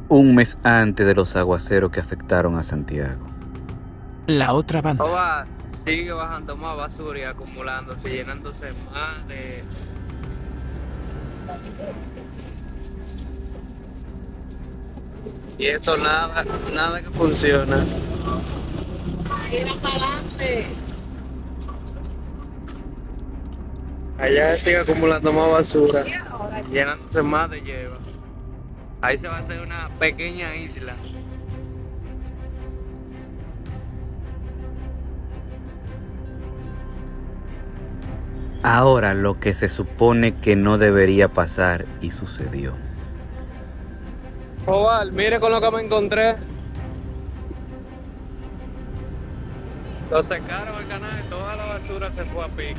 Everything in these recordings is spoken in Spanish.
Un mes antes de los aguaceros que afectaron a Santiago. La otra banda. Oba, sigue bajando más basura y acumulándose, llenándose más de... Y eso nada que funciona. Allá sigue acumulando más basura, llenándose más de hierba. Ahí se va a hacer una pequeña isla. Ahora lo que se supone que no debería pasar y sucedió. Oval, mire con lo que me encontré. Lo secaron el canal y toda la basura se fue a pique.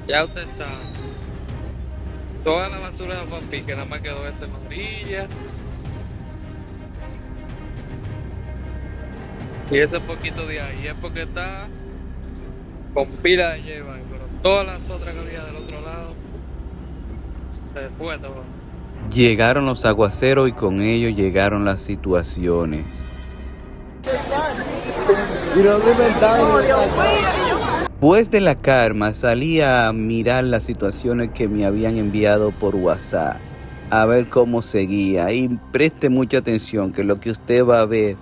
Ya usted sabe. Toda la basura se fue a pique, nada más quedó esa en la orilla. Y ese poquito de ahí es porque está con pila de hierba, pero todas las otras que había del otro lado se fue todo. Llegaron los aguaceros y con ellos llegaron las situaciones. Después de la calma salí a mirar las situaciones que me habían enviado por WhatsApp, a ver cómo seguía, y preste mucha atención que lo que usted va a ver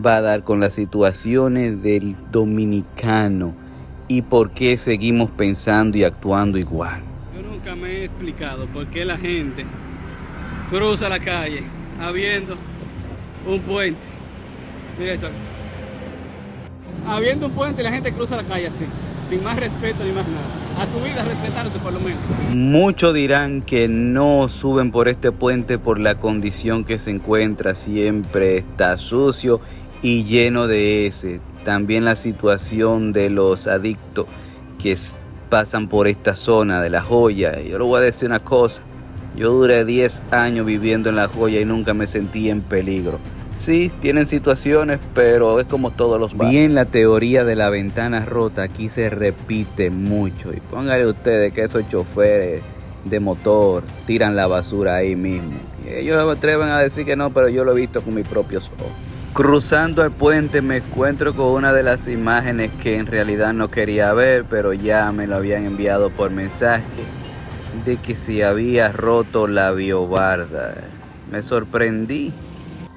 va a dar con las situaciones del dominicano y por qué seguimos pensando y actuando igual. Yo nunca me he explicado por qué la gente cruza la calle habiendo un puente. Mira esto. Habiendo un puente, la gente cruza la calle así, sin más respeto ni más nada. A su vida respetándose por lo menos. Muchos dirán que no suben por este puente por la condición que se encuentra, siempre está sucio y lleno de heces. También la situación de los adictos que pasan por esta zona de La Joya. Yo le voy a decir una cosa, yo duré 10 años viviendo en La Joya y nunca me sentí en peligro. Sí, tienen situaciones, pero es como todos los barrios. Bien, la teoría de la ventana rota aquí se repite mucho. Y póngale ustedes que esos choferes de motor tiran la basura ahí mismo. Y ellos se atreven a decir que no, pero yo lo he visto con mis propios ojos. Cruzando el puente me encuentro con una de las imágenes que en realidad no quería ver, pero ya me lo habían enviado por mensaje, de que se había roto la biobarda. Me sorprendí.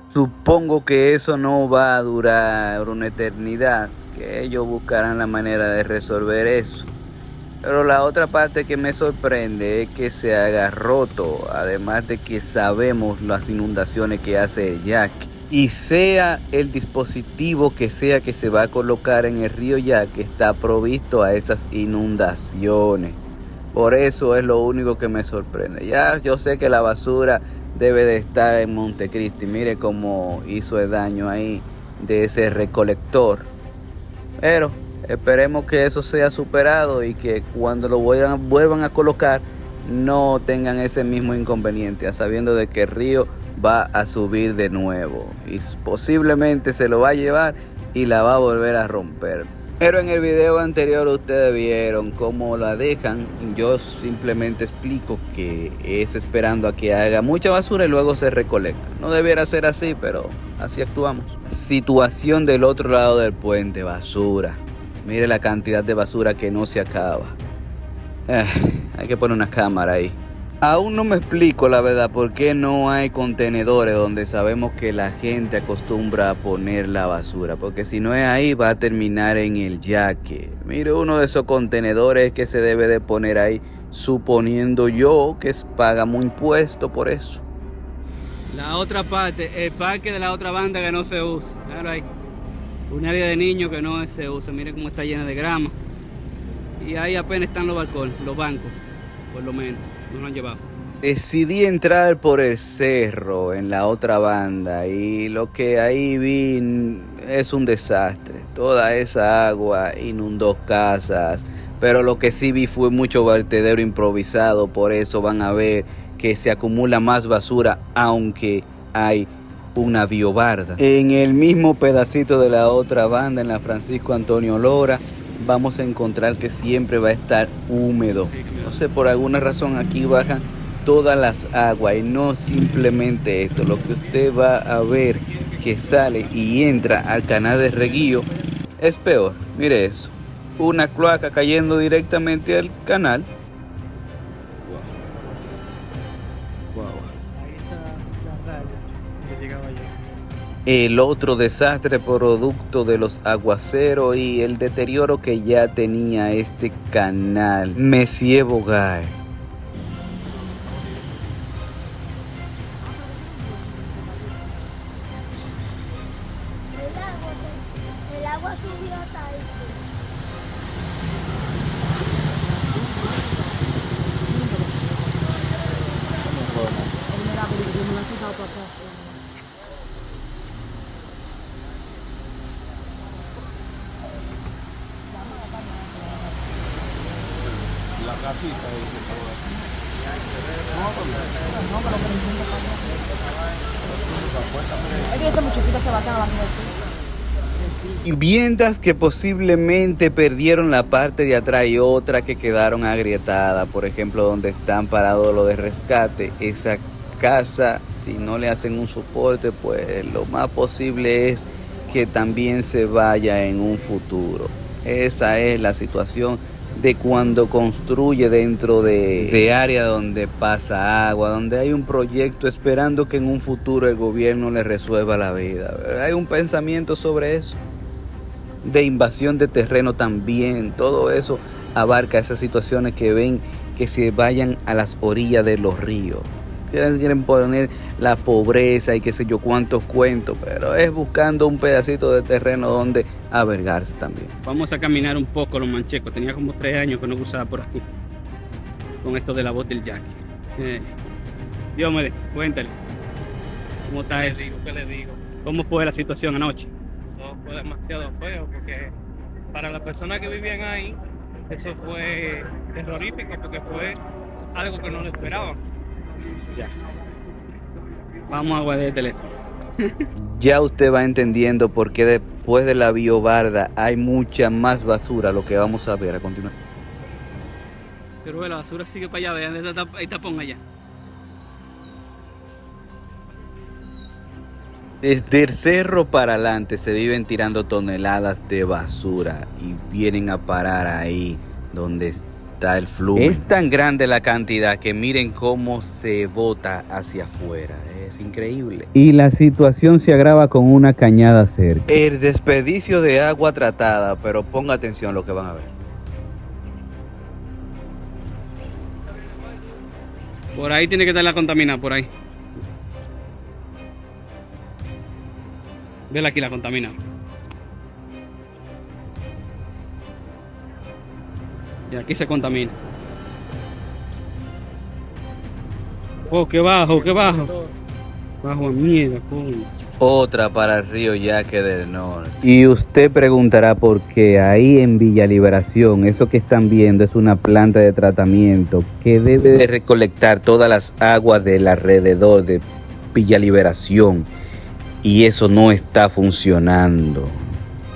Supongo que eso no va a durar una eternidad, que ellos buscarán la manera de resolver eso. Pero la otra parte que me sorprende es que se haga roto, además de que sabemos las inundaciones que hace el Yaqui. Y sea el dispositivo que sea que se va a colocar en el río Yaqui, está provisto a esas inundaciones. Por eso es lo único que me sorprende. Ya yo sé que la basura debe de estar en Montecristi. Mire cómo hizo el daño ahí de ese recolector. Pero esperemos que eso sea superado y que cuando lo vuelvan a colocar no tengan ese mismo inconveniente, sabiendo de que el río va a subir de nuevo y posiblemente se lo va a llevar y la va a volver a romper. Pero en el video anterior ustedes vieron cómo la dejan. Yo simplemente explico que es esperando a que haga mucha basura y luego se recolecta. No debiera ser así, pero así actuamos. Situación del otro lado del puente, basura. Mire la cantidad de basura que no se acaba. Hay que poner una cámara ahí. Aún no me explico la verdad por qué no hay contenedores donde sabemos que la gente acostumbra a poner la basura, porque si no es ahí va a terminar en el Yaqui. Mire, uno de esos contenedores que se debe de poner ahí, suponiendo yo que pagamos impuesto por eso. La otra parte, el parque de la otra banda que no se usa. Claro, hay un área de niños que no se usa. Miren cómo está llena de grama. Y ahí apenas están los balcones, los bancos, por lo menos. No lo han llevado. Decidí entrar por el cerro en la otra banda y lo que ahí vi es un desastre. Toda esa agua inundó casas, pero lo que sí vi fue mucho vertedero improvisado, por eso van a ver que se acumula más basura aunque hay una biobarda. En el mismo pedacito de la otra banda, en la Francisco Antonio Lora, vamos a encontrar que siempre va a estar húmedo. No sé, por alguna razón aquí bajan todas las aguas y no simplemente esto. Lo que usted va a ver que sale y entra al canal de reguío es peor. Mire eso, una cloaca cayendo directamente al canal. El otro desastre producto de los aguaceros y el deterioro que ya tenía este canal. Monsieur Bogay. El agua subió hasta ahí. Viviendas que posiblemente perdieron la parte de atrás y otra que quedaron agrietadas. Por ejemplo, donde están parados los de rescate, esa casa, si no le hacen un soporte, pues lo más posible es que también se vaya en un futuro. Esa es la situación de cuando construye dentro de área donde pasa agua, donde hay un proyecto esperando que en un futuro el gobierno le resuelva la vida. Hay un pensamiento sobre eso, de invasión de terreno también. Todo eso abarca esas situaciones que ven que se vayan a las orillas de los ríos. Quieren poner la pobreza y qué sé yo cuántos cuentos, pero es buscando un pedacito de terreno donde albergarse también. Vamos a caminar un poco los manchecos. Tenía como 3 años que no cruzaba por aquí con esto de la voz del Jackie. Dios me cuéntale, ¿cómo está eso? ¿Qué le digo? ¿Cómo fue la situación anoche? Eso fue demasiado feo porque para las personas que vivían ahí, eso fue terrorífico porque fue algo que no lo esperaban. Ya. Vamos a guardar el teléfono. Ya usted va entendiendo por qué después de la biobarda hay mucha más basura, lo que vamos a ver a continuación. Pero la basura sigue para allá, vean, ahí tapón allá. Desde el cerro para adelante se viven tirando toneladas de basura y vienen a parar ahí donde está el flujo. Es tan grande la cantidad que miren cómo se bota hacia afuera. Es increíble. Y la situación se agrava con una cañada cerca. El desperdicio de agua tratada, pero ponga atención a lo que van a ver. Por ahí tiene que estar la contaminada, por ahí. Vela aquí la contaminada. Y aquí se contamina. Oh, qué bajo, qué bajo. Bajo mierda, coño. Otra para el río Yaque del Norte. Y usted preguntará por qué ahí en Villa Liberación, eso que están viendo es una planta de tratamiento que debe de recolectar todas las aguas del alrededor de Villa Liberación. Y eso no está funcionando.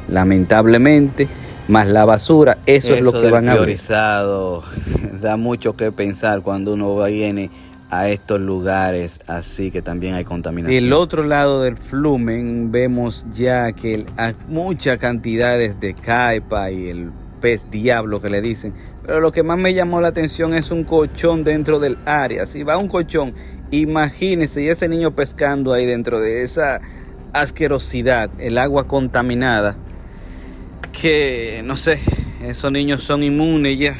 Lamentablemente, más la basura, eso es lo que van a ver. Da mucho que pensar cuando uno viene a estos lugares así que también hay contaminación. Del otro lado del flumen vemos ya que hay muchas cantidades de caipa y el pez diablo que le dicen. Pero lo que más me llamó la atención es un colchón dentro del área. Si va un colchón, imagínese y ese niño pescando ahí dentro de esa asquerosidad, el agua contaminada, que no sé, esos niños son inmunes ya.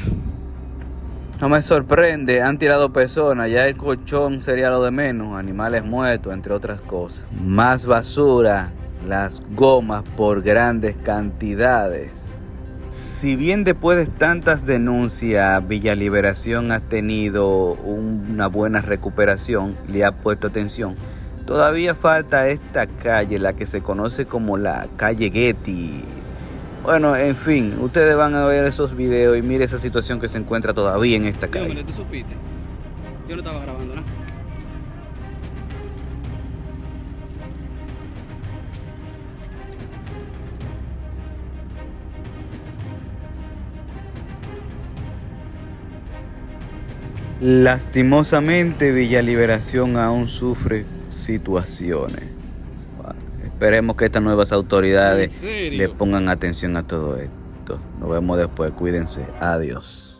No me sorprende, han tirado personas, ya el colchón sería lo de menos, animales muertos, entre otras cosas. Más basura, las gomas por grandes cantidades. Si bien después de tantas denuncias, Villa Liberación ha tenido una buena recuperación, le ha puesto atención, todavía falta esta calle, la que se conoce como la calle Getty. Bueno, en fin, ustedes van a ver esos videos y mire esa situación que se encuentra todavía en esta calle. ¿Tú supiste? Yo no estaba grabando, ¿no? Lastimosamente, Villa Liberación aún sufre situaciones. Bueno, esperemos que estas nuevas autoridades ¿En serio? le pongan atención a todo esto. Nos vemos después, cuídense, adiós.